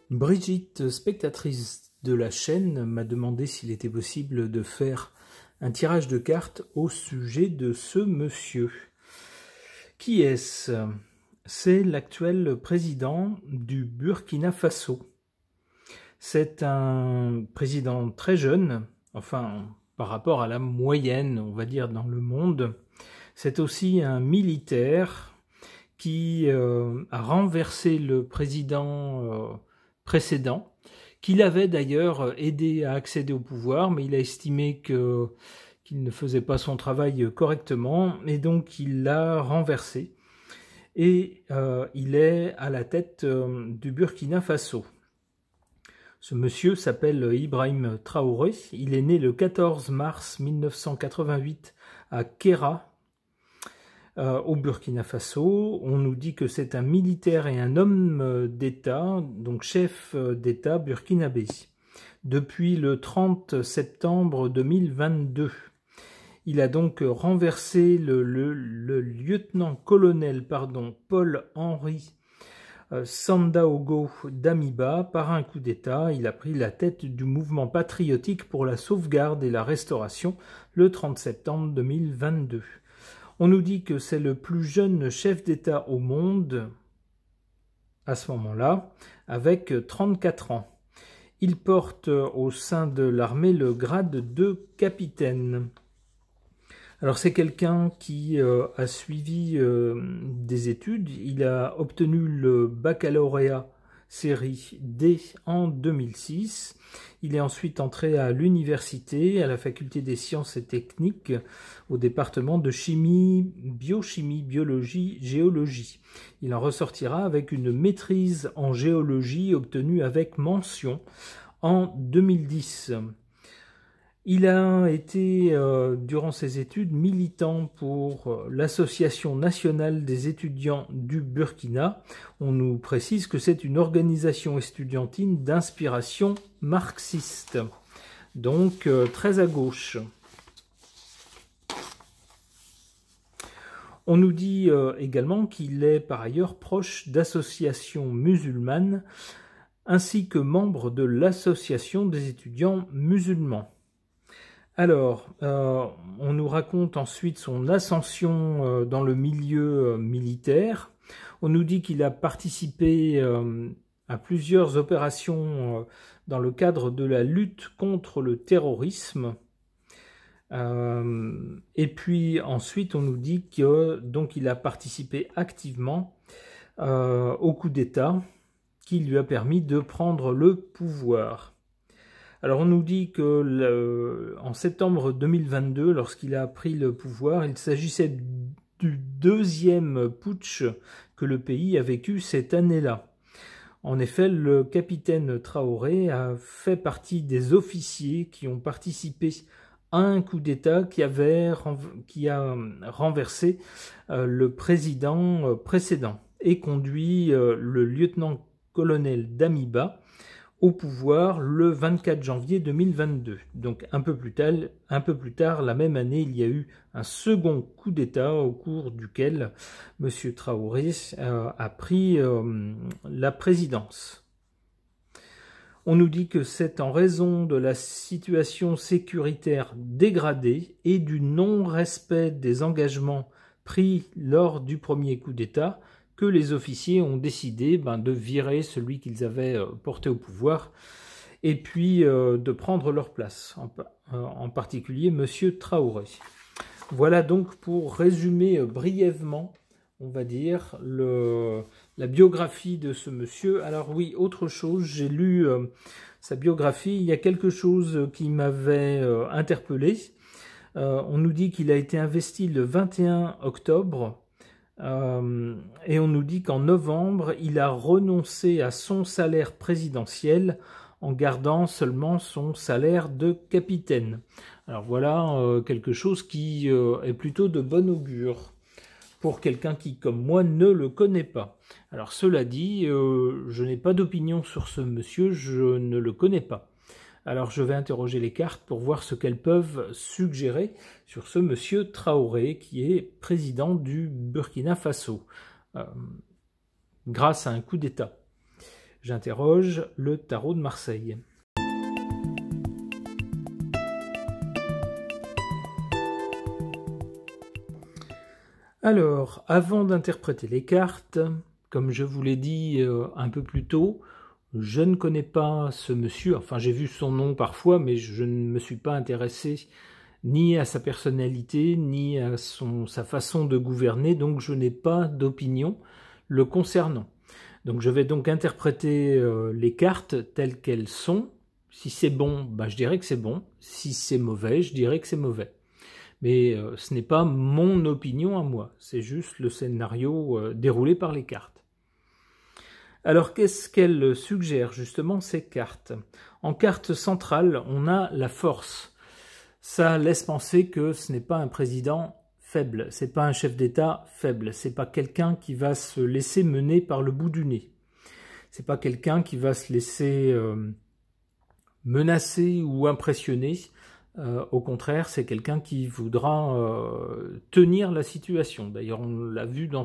Brigitte, spectatrice de la chaîne, m'a demandé s'il était possible de faire un tirage de cartes au sujet de ce monsieur. Qui est-ce? C'est l'actuel président du Burkina Faso. C'est un président très jeune, enfin par rapport à la moyenne, on va dire, dans le monde. C'est aussi un militaire qui a renversé le président précédent, qu'il avait d'ailleurs aidé à accéder au pouvoir, mais il a estimé qu'il ne faisait pas son travail correctement, et donc il l'a renversé. Et il est à la tête du Burkina Faso. Ce monsieur s'appelle Ibrahim Traoré. Il est né le 14 mars 1988 à Kéra, au Burkina Faso. On nous dit que c'est un militaire et un homme d'État, donc chef d'État burkinabé, depuis le 30 septembre 2022. Il a donc renversé le lieutenant-colonel Paul-Henri Sandaogo Damiba par un coup d'État. Il a pris la tête du mouvement patriotique pour la sauvegarde et la restauration le 30 septembre 2022. On nous dit que c'est le plus jeune chef d'État au monde à ce moment-là, avec 34 ans. Il porte au sein de l'armée le grade de capitaine. Alors c'est quelqu'un qui a suivi des études. Il a obtenu le baccalauréat série D en 2006. Il est ensuite entré à l'université, à la faculté des sciences et techniques, au département de chimie, biochimie, biologie, géologie. Il en ressortira avec une maîtrise en géologie obtenue avec mention en 2010. Il a été, durant ses études, militant pour l'Association nationale des étudiants du Burkina. On nous précise que c'est une organisation estudiantine d'inspiration marxiste, donc très à gauche. On nous dit également qu'il est par ailleurs proche d'associations musulmanes, ainsi que membre de l'Association des étudiants musulmans. Alors, on nous raconte ensuite son ascension dans le milieu militaire. On nous dit qu'il a participé à plusieurs opérations dans le cadre de la lutte contre le terrorisme. Et puis ensuite, on nous dit que donc il a participé activement au coup d'État qui lui a permis de prendre le pouvoir. Alors on nous dit que en septembre 2022, lorsqu'il a pris le pouvoir, il s'agissait du deuxième putsch que le pays a vécu cette année-là. En effet, le capitaine Traoré a fait partie des officiers qui ont participé à un coup d'État qui a renversé le président précédent et conduit le lieutenant-colonel Damiba au pouvoir le 24 janvier 2022. Donc un peu plus tard, la même année, il y a eu un second coup d'État au cours duquel M. Traoré a pris la présidence. On nous dit que c'est en raison de la situation sécuritaire dégradée et du non-respect des engagements pris lors du premier coup d'État que les officiers ont décidé de virer celui qu'ils avaient porté au pouvoir et puis de prendre leur place, en particulier M. Traoré. Voilà donc pour résumer brièvement, on va dire, la biographie de ce monsieur. Alors oui, autre chose, j'ai lu sa biographie, il y a quelque chose qui m'avait interpellé. On nous dit qu'il a été investi le 21 octobre, et on nous dit qu'en novembre, il a renoncé à son salaire présidentiel en gardant seulement son salaire de capitaine. Alors voilà quelque chose qui est plutôt de bon augure pour quelqu'un qui, comme moi, ne le connaît pas. Alors cela dit, je n'ai pas d'opinion sur ce monsieur, je ne le connais pas. Alors je vais interroger les cartes pour voir ce qu'elles peuvent suggérer sur ce monsieur Traoré qui est président du Burkina Faso grâce à un coup d'État. J'interroge le tarot de Marseille. Alors, avant d'interpréter les cartes, comme je vous l'ai dit un peu plus tôt, je ne connais pas ce monsieur, enfin j'ai vu son nom parfois, mais je ne me suis pas intéressé ni à sa personnalité, ni à sa façon de gouverner, donc je n'ai pas d'opinion le concernant. Donc je vais donc interpréter les cartes telles qu'elles sont. Si c'est bon, bah, je dirais que c'est bon. Si c'est mauvais, je dirais que c'est mauvais. Mais ce n'est pas mon opinion à moi, c'est juste le scénario déroulé par les cartes. Alors, qu'est-ce qu'elles suggèrent justement ces cartes? En carte centrale, on a la force. Ça laisse penser que ce n'est pas un président faible, c'est pas un chef d'État faible, c'est pas quelqu'un qui va se laisser mener par le bout du nez. C'est pas quelqu'un qui va se laisser menacer ou impressionner. Au contraire, c'est quelqu'un qui voudra tenir la situation. D'ailleurs, on l'a vu dans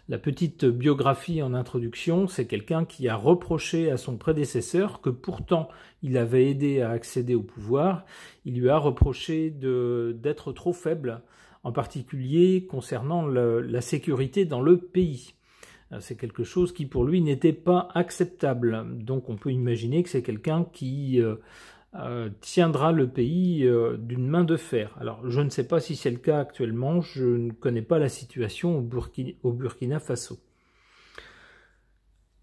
la petite biographie en introduction, c'est quelqu'un qui a reproché à son prédécesseur que pourtant il avait aidé à accéder au pouvoir. Il lui a reproché d'être trop faible, en particulier concernant la sécurité dans le pays. C'est quelque chose qui pour lui n'était pas acceptable. Donc on peut imaginer que c'est quelqu'un qui tiendra le pays d'une main de fer. Alors je ne sais pas si c'est le cas actuellement, je ne connais pas la situation au Burkina Faso.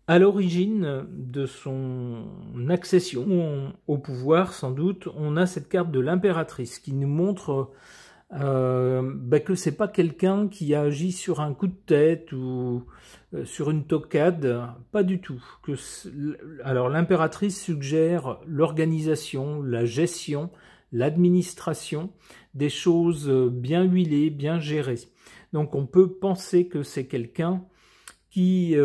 À l'origine de son accession au pouvoir, sans doute, on a cette carte de l'impératrice qui nous montre que c'est pas quelqu'un qui a agi sur un coup de tête ou sur une toquade, pas du tout. Alors l'impératrice suggère l'organisation, la gestion, l'administration, des choses bien huilées, bien gérées. Donc on peut penser que c'est quelqu'un qui,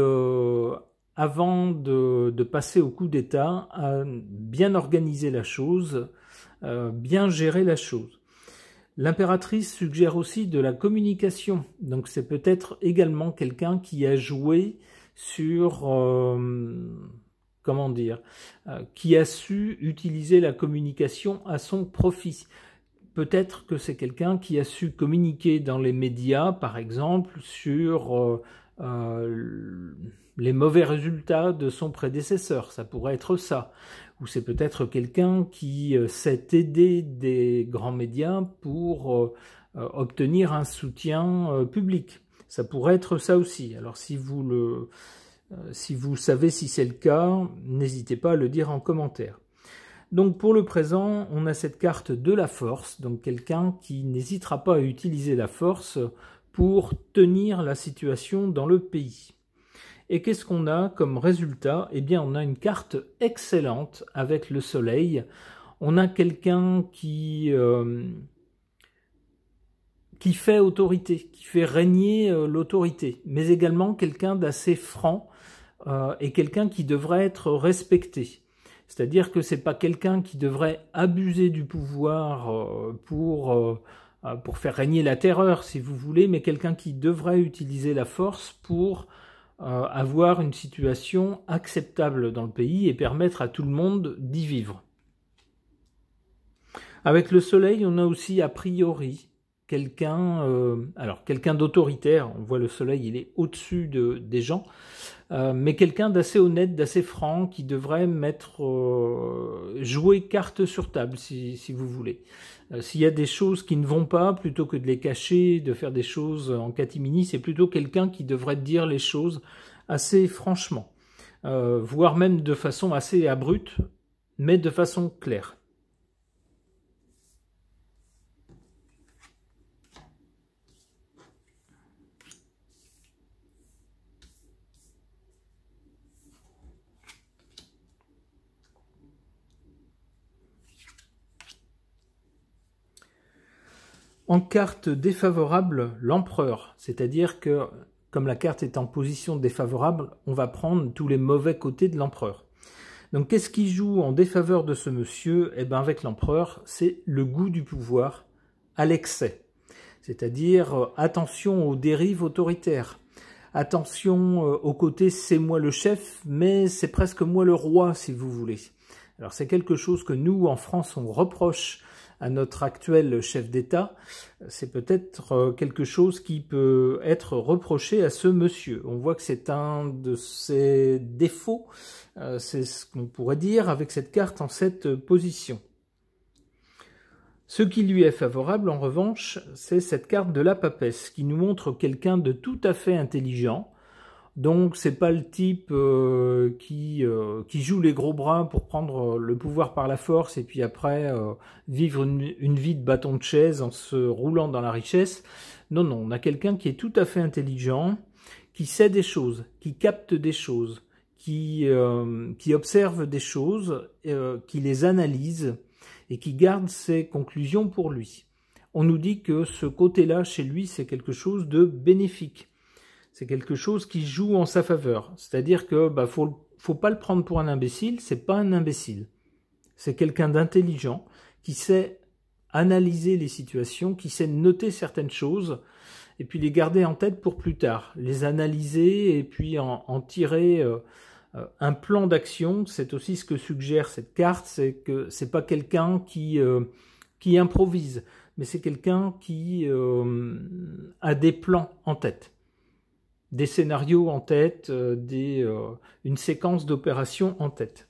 avant de passer au coup d'État, a bien organisé la chose, bien géré la chose. L'impératrice suggère aussi de la communication, donc c'est peut-être également quelqu'un qui a joué sur, qui a su utiliser la communication à son profit. Peut-être que c'est quelqu'un qui a su communiquer dans les médias, par exemple, sur les mauvais résultats de son prédécesseur, ça pourrait être ça. Ou c'est peut-être quelqu'un qui s'est aidé des grands médias pour obtenir un soutien public. Ça pourrait être ça aussi. Alors si vous savez si c'est le cas, n'hésitez pas à le dire en commentaire. Donc pour le présent, on a cette carte de la force, donc quelqu'un qui n'hésitera pas à utiliser la force pour tenir la situation dans le pays. Et qu'est-ce qu'on a comme résultat? Eh bien, on a une carte excellente avec le soleil. On a quelqu'un qui fait autorité, qui fait régner l'autorité, mais également quelqu'un d'assez franc et quelqu'un qui devrait être respecté. C'est-à-dire que c'est pas quelqu'un qui devrait abuser du pouvoir pour faire régner la terreur, si vous voulez, mais quelqu'un qui devrait utiliser la force pour avoir une situation acceptable dans le pays et permettre à tout le monde d'y vivre. Avec le soleil, on a aussi a priori quelqu'un d'autoritaire. On voit le soleil, il est au-dessus des gens, mais quelqu'un d'assez honnête, d'assez franc, qui devrait jouer carte sur table, si vous voulez. S'il y a des choses qui ne vont pas, plutôt que de les cacher, de faire des choses en catimini, c'est plutôt quelqu'un qui devrait dire les choses assez franchement, voire même de façon assez abrupte, mais de façon claire. En carte défavorable, l'empereur, c'est-à-dire que comme la carte est en position défavorable, on va prendre tous les mauvais côtés de l'empereur. Donc qu'est-ce qui joue en défaveur de ce monsieur? Eh bien avec l'empereur, c'est le goût du pouvoir à l'excès. C'est-à-dire attention aux dérives autoritaires, Attention, au côté, c'est moi le chef, mais c'est presque moi le roi, si vous voulez. Alors c'est quelque chose que nous, en France, on reproche à notre actuel chef d'État. C'est peut-être quelque chose qui peut être reproché à ce monsieur. On voit que c'est un de ses défauts, c'est ce qu'on pourrait dire avec cette carte en cette position. Ce qui lui est favorable, en revanche, c'est cette carte de la papesse, qui nous montre quelqu'un de tout à fait intelligent. Donc, c'est pas le type qui joue les gros bras pour prendre le pouvoir par la force et puis après vivre une vie de bâton de chaise en se roulant dans la richesse. Non, non, on a quelqu'un qui est tout à fait intelligent, qui sait des choses, qui capte des choses, qui observe des choses, qui les analyse, et qui garde ses conclusions pour lui. On nous dit que ce côté-là, chez lui, c'est quelque chose de bénéfique. C'est quelque chose qui joue en sa faveur. C'est-à-dire que faut pas le prendre pour un imbécile, c'est pas un imbécile. C'est quelqu'un d'intelligent, qui sait analyser les situations, qui sait noter certaines choses, et puis les garder en tête pour plus tard. Les analyser, et puis en tirer... un plan d'action. C'est aussi ce que suggère cette carte, c'est que c'est pas quelqu'un qui improvise, mais c'est quelqu'un qui a des plans en tête, des scénarios en tête, une séquence d'opérations en tête.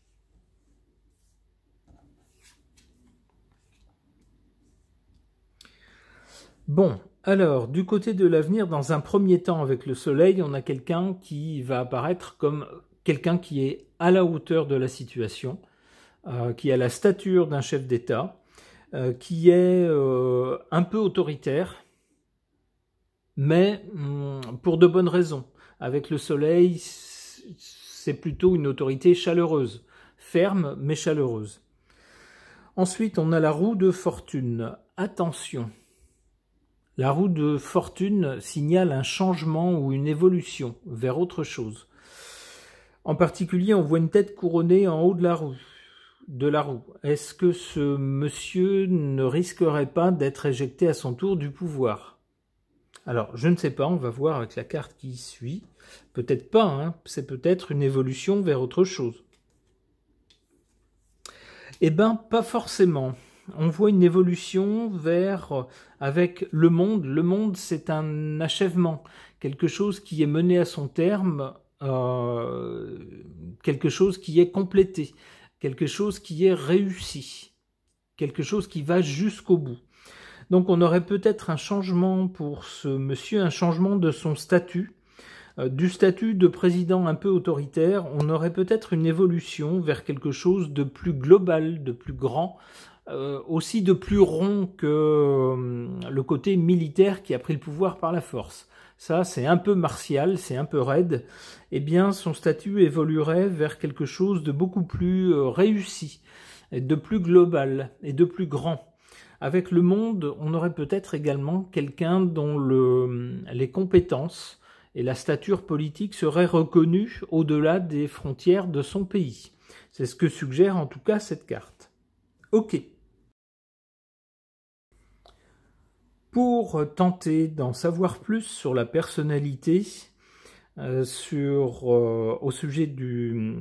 Bon, alors, du côté de l'avenir, dans un premier temps avec le soleil, on a quelqu'un qui va apparaître comme quelqu'un qui est à la hauteur de la situation, qui a la stature d'un chef d'État, qui est un peu autoritaire, mais pour de bonnes raisons. Avec le soleil, c'est plutôt une autorité chaleureuse, ferme mais chaleureuse. Ensuite, on a la roue de fortune. Attention, la roue de fortune signale un changement ou une évolution vers autre chose. En particulier, on voit une tête couronnée en haut de la roue. Est-ce que ce monsieur ne risquerait pas d'être éjecté à son tour du pouvoir? Alors, je ne sais pas, on va voir avec la carte qui suit. Peut-être pas, hein, c'est peut-être une évolution vers autre chose. Eh bien, pas forcément. On voit une évolution avec le monde. Le monde, c'est un achèvement, quelque chose qui est mené à son terme, quelque chose qui est complété, quelque chose qui est réussi, quelque chose qui va jusqu'au bout. Donc on aurait peut-être un changement pour ce monsieur, un changement de son statut, du statut de président un peu autoritaire, on aurait peut-être une évolution vers quelque chose de plus global, de plus grand, aussi de plus rond que le côté militaire qui a pris le pouvoir par la force. Ça, c'est un peu martial, c'est un peu raide. Eh bien, son statut évoluerait vers quelque chose de beaucoup plus réussi, de plus global et de plus grand. Avec le monde, on aurait peut-être également quelqu'un dont les compétences et la stature politique seraient reconnues au-delà des frontières de son pays. C'est ce que suggère en tout cas cette carte. Ok. Pour tenter d'en savoir plus sur la personnalité, au sujet de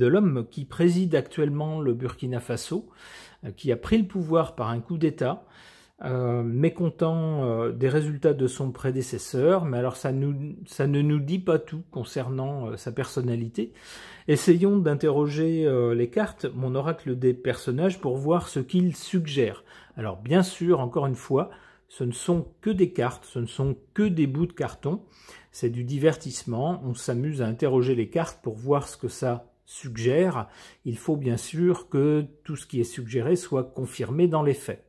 l'homme qui préside actuellement le Burkina Faso, qui a pris le pouvoir par un coup d'État, mécontent des résultats de son prédécesseur, mais alors ça ne nous dit pas tout concernant sa personnalité. Essayons d'interroger les cartes, mon oracle des personnages, pour voir ce qu'ils suggèrent. Alors bien sûr, encore une fois, ce ne sont que des cartes, ce ne sont que des bouts de carton, c'est du divertissement, on s'amuse à interroger les cartes pour voir ce que ça suggère. Il faut bien sûr que tout ce qui est suggéré soit confirmé dans les faits.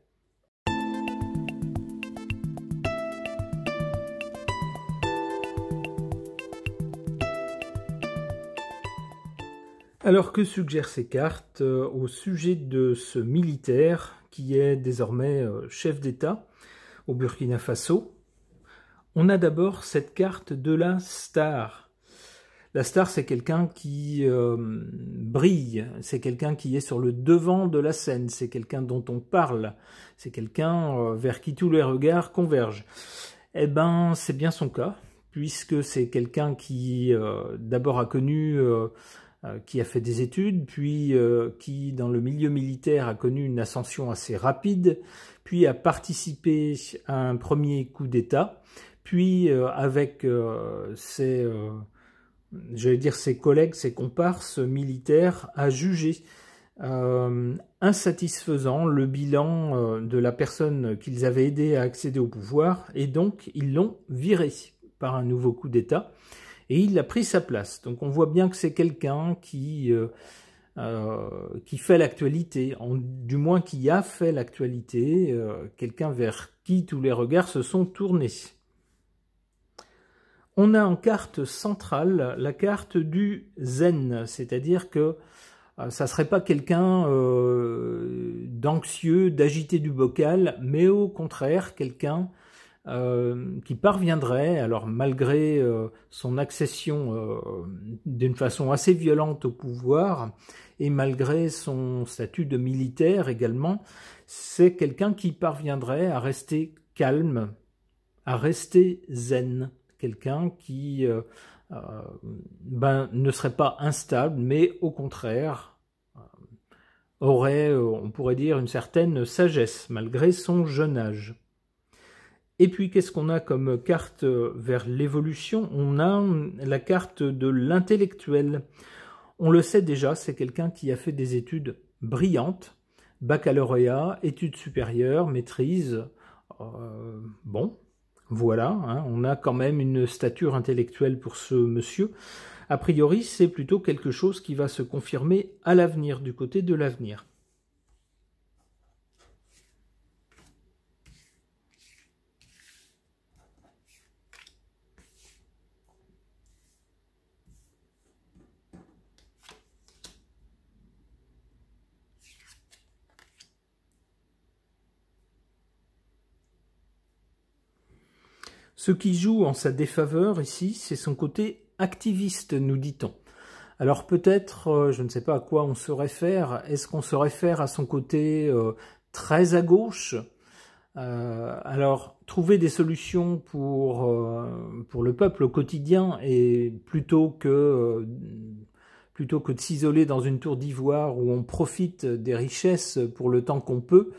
Alors que suggèrent ces cartes au sujet de ce militaire qui est désormais chef d'État au Burkina Faso? On a d'abord cette carte de la star. La star, c'est quelqu'un qui brille, c'est quelqu'un qui est sur le devant de la scène, c'est quelqu'un dont on parle, c'est quelqu'un vers qui tous les regards convergent. Eh ben, c'est bien son cas, puisque c'est quelqu'un qui d'abord a connu, qui a fait des études, puis qui dans le milieu militaire a connu une ascension assez rapide, puis a participé à un premier coup d'État, puis avec ses collègues, ses comparses militaires, a jugé insatisfaisant le bilan de la personne qu'ils avaient aidé à accéder au pouvoir, et donc ils l'ont viré par un nouveau coup d'État, et il a pris sa place. Donc on voit bien que c'est quelqu'un qui fait l'actualité, du moins qui a fait l'actualité, quelqu'un vers qui tous les regards se sont tournés. On a en carte centrale la carte du zen, c'est-à-dire que ça ne serait pas quelqu'un d'anxieux, d'agité du bocal, mais au contraire, quelqu'un qui parviendrait, alors malgré son accession d'une façon assez violente au pouvoir, et malgré son statut de militaire également, c'est quelqu'un qui parviendrait à rester calme, à rester zen, quelqu'un qui ne serait pas instable, mais au contraire aurait, on pourrait dire, une certaine sagesse, malgré son jeune âge. Et puis, qu'est-ce qu'on a comme carte vers l'évolution? On a la carte de l'intellectuel. On le sait déjà, c'est quelqu'un qui a fait des études brillantes, baccalauréat, études supérieures, maîtrise. Bon, voilà, hein, on a quand même une stature intellectuelle pour ce monsieur. A priori, c'est plutôt quelque chose qui va se confirmer à l'avenir, du côté de l'avenir. Ce qui joue en sa défaveur ici, c'est son côté activiste, nous dit-on. Alors peut-être, je ne sais pas à quoi on se réfère, est-ce qu'on se réfère à son côté très à gauche? Alors, trouver des solutions pour le peuple au quotidien, et plutôt que de s'isoler dans une tour d'ivoire où on profite des richesses pour le temps qu'on peut,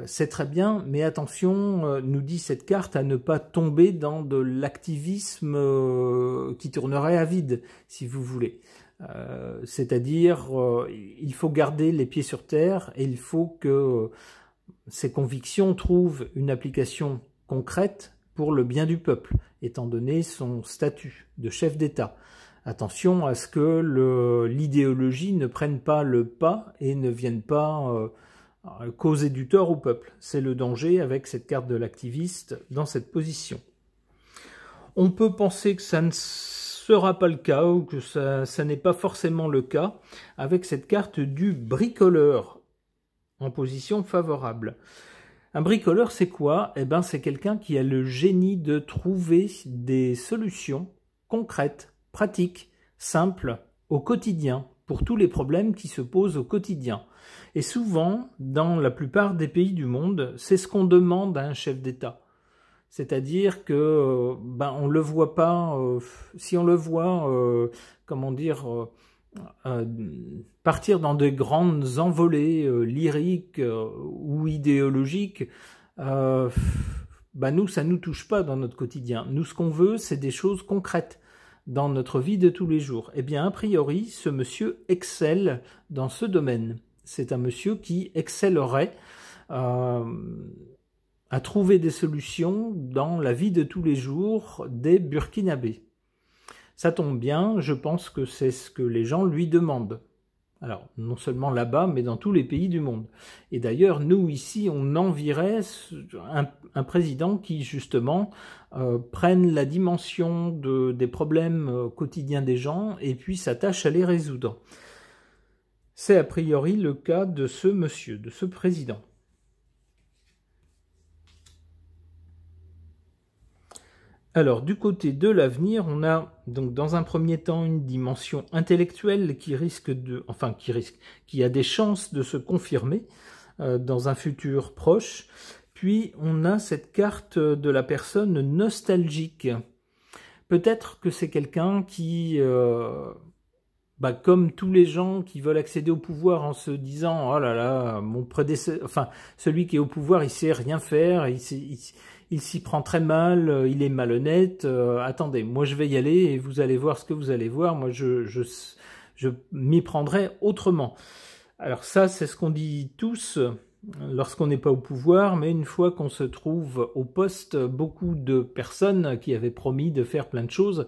c'est très bien, mais attention, nous dit cette carte, à ne pas tomber dans de l'activisme qui tournerait à vide, si vous voulez. C'est-à-dire, il faut garder les pieds sur terre, et il faut que ces convictions trouvent une application concrète pour le bien du peuple, étant donné son statut de chef d'État. Attention à ce que l'idéologie ne prenne pas le pas et ne vienne pas causer du tort au peuple. C'est le danger avec cette carte de l'activiste dans cette position. On peut penser que ça ne sera pas le cas, ou que ça n'est pas forcément le cas, avec cette carte du bricoleur en position favorable. Un bricoleur, c'est quoi? Eh ben, c'est quelqu'un qui a le génie de trouver des solutions concrètes, pratiques, simples, au quotidien, pour tous les problèmes qui se posent au quotidien. Et souvent, dans la plupart des pays du monde, c'est ce qu'on demande à un chef d'État. C'est-à-dire que, on le voit pas, si on le voit, comment dire, partir dans de grandes envolées lyriques ou idéologiques, nous, ça nous touche pas dans notre quotidien. Nous, ce qu'on veut, c'est des choses concrètes dans notre vie de tous les jours. Eh bien, a priori, ce monsieur excelle dans ce domaine. C'est un monsieur qui excellerait à trouver des solutions dans la vie de tous les jours des Burkinabés. Ça tombe bien, je pense que c'est ce que les gens lui demandent. Alors, non seulement là-bas, mais dans tous les pays du monde. Et d'ailleurs, nous, ici, on envierait un président qui, justement, prenne la dimension des problèmes quotidiens des gens et puis s'attache à les résoudre. C'est a priori le cas de ce monsieur, de ce président. Alors, du côté de l'avenir, on a donc dans un premier temps une dimension intellectuelle qui a des chances de se confirmer dans un futur proche. Puis, on a cette carte de la personne nostalgique. Peut-être que c'est quelqu'un qui, comme tous les gens qui veulent accéder au pouvoir en se disant « Oh là là, mon prédécesseur, enfin, celui qui est au pouvoir, il sait rien faire, il s'y prend très mal, il est malhonnête, attendez, moi je vais y aller et vous allez voir ce que vous allez voir, moi je m'y prendrai autrement. » Alors ça, c'est ce qu'on dit tous lorsqu'on n'est pas au pouvoir, mais une fois qu'on se trouve au poste, beaucoup de personnes qui avaient promis de faire plein de choses,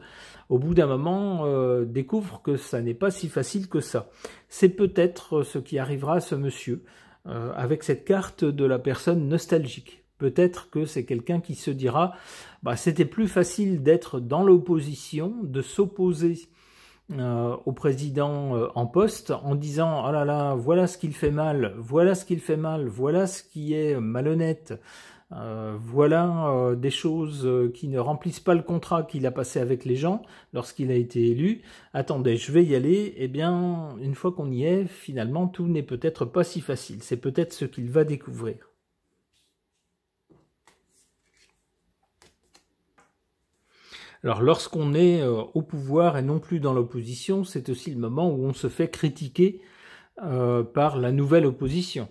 au bout d'un moment, découvrent que ça n'est pas si facile que ça. C'est peut-être ce qui arrivera à ce monsieur, avec cette carte de la personne nostalgique. Peut-être que c'est quelqu'un qui se dira c'était plus facile d'être dans l'opposition, de s'opposer au président en poste en disant « Oh là là, voilà ce qu'il fait mal, voilà ce qu'il fait mal, voilà ce qui est malhonnête, voilà des choses qui ne remplissent pas le contrat qu'il a passé avec les gens lorsqu'il a été élu. Attendez, je vais y aller. » Eh bien, une fois qu'on y est, finalement, tout n'est peut-être pas si facile. C'est peut-être ce qu'il va découvrir. Alors, lorsqu'on est au pouvoir et non plus dans l'opposition, c'est aussi le moment où on se fait critiquer par la nouvelle opposition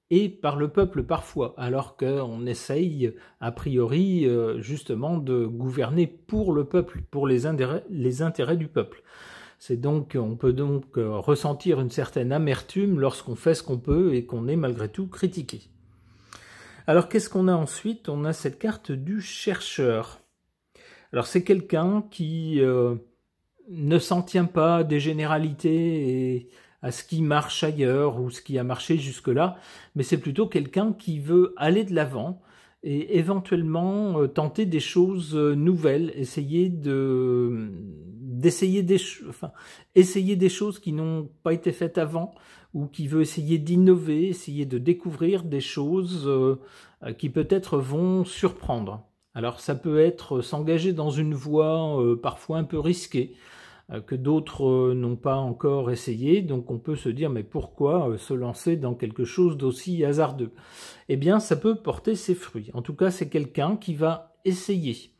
et par le peuple parfois, alors qu'on essaye a priori justement de gouverner pour le peuple, pour les intérêts du peuple. On peut donc ressentir une certaine amertume lorsqu'on fait ce qu'on peut et qu'on est malgré tout critiqué. Alors qu'est-ce qu'on a ensuite? On a cette carte du chercheur. Alors c'est quelqu'un qui ne s'en tient pas des généralités et à ce qui marche ailleurs ou ce qui a marché jusque-là, mais c'est plutôt quelqu'un qui veut aller de l'avant et éventuellement tenter des choses nouvelles, essayer des choses qui n'ont pas été faites avant, ou qui veut essayer d'innover, essayer de découvrir des choses qui peut-être vont surprendre. Alors ça peut être s'engager dans une voie parfois un peu risquée, que d'autres n'ont pas encore essayé, donc on peut se dire mais pourquoi se lancer dans quelque chose d'aussi hasardeux? Eh bien ça peut porter ses fruits. En tout cas c'est quelqu'un qui va essayer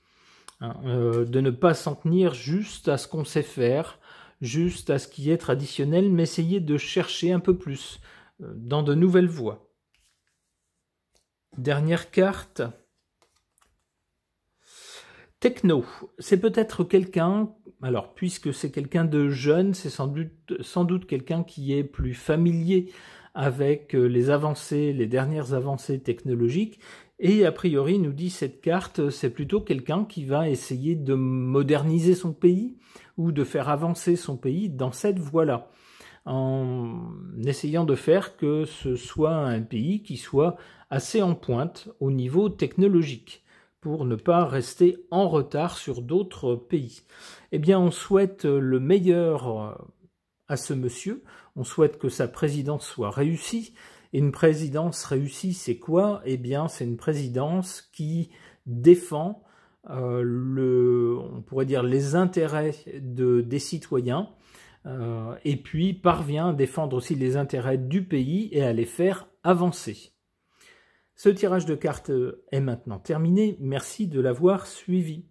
de ne pas s'en tenir juste à ce qu'on sait faire, juste à ce qui est traditionnel, mais essayer de chercher un peu plus dans de nouvelles voies. Dernière carte. Techno, c'est peut-être quelqu'un, alors puisque c'est quelqu'un de jeune, c'est sans doute quelqu'un qui est plus familier avec les dernières avancées technologiques, et a priori, nous dit cette carte, c'est plutôt quelqu'un qui va essayer de moderniser son pays, ou de faire avancer son pays dans cette voie-là, en essayant de faire que ce soit un pays qui soit assez en pointe au niveau technologique, pour ne pas rester en retard sur d'autres pays. Eh bien, on souhaite le meilleur à ce monsieur, on souhaite que sa présidence soit réussie, et une présidence réussie, c'est quoi? Eh bien, c'est une présidence qui défend on pourrait dire les intérêts des citoyens, et puis parvient à défendre aussi les intérêts du pays et à les faire avancer. Ce tirage de cartes est maintenant terminé. Merci de l'avoir suivi.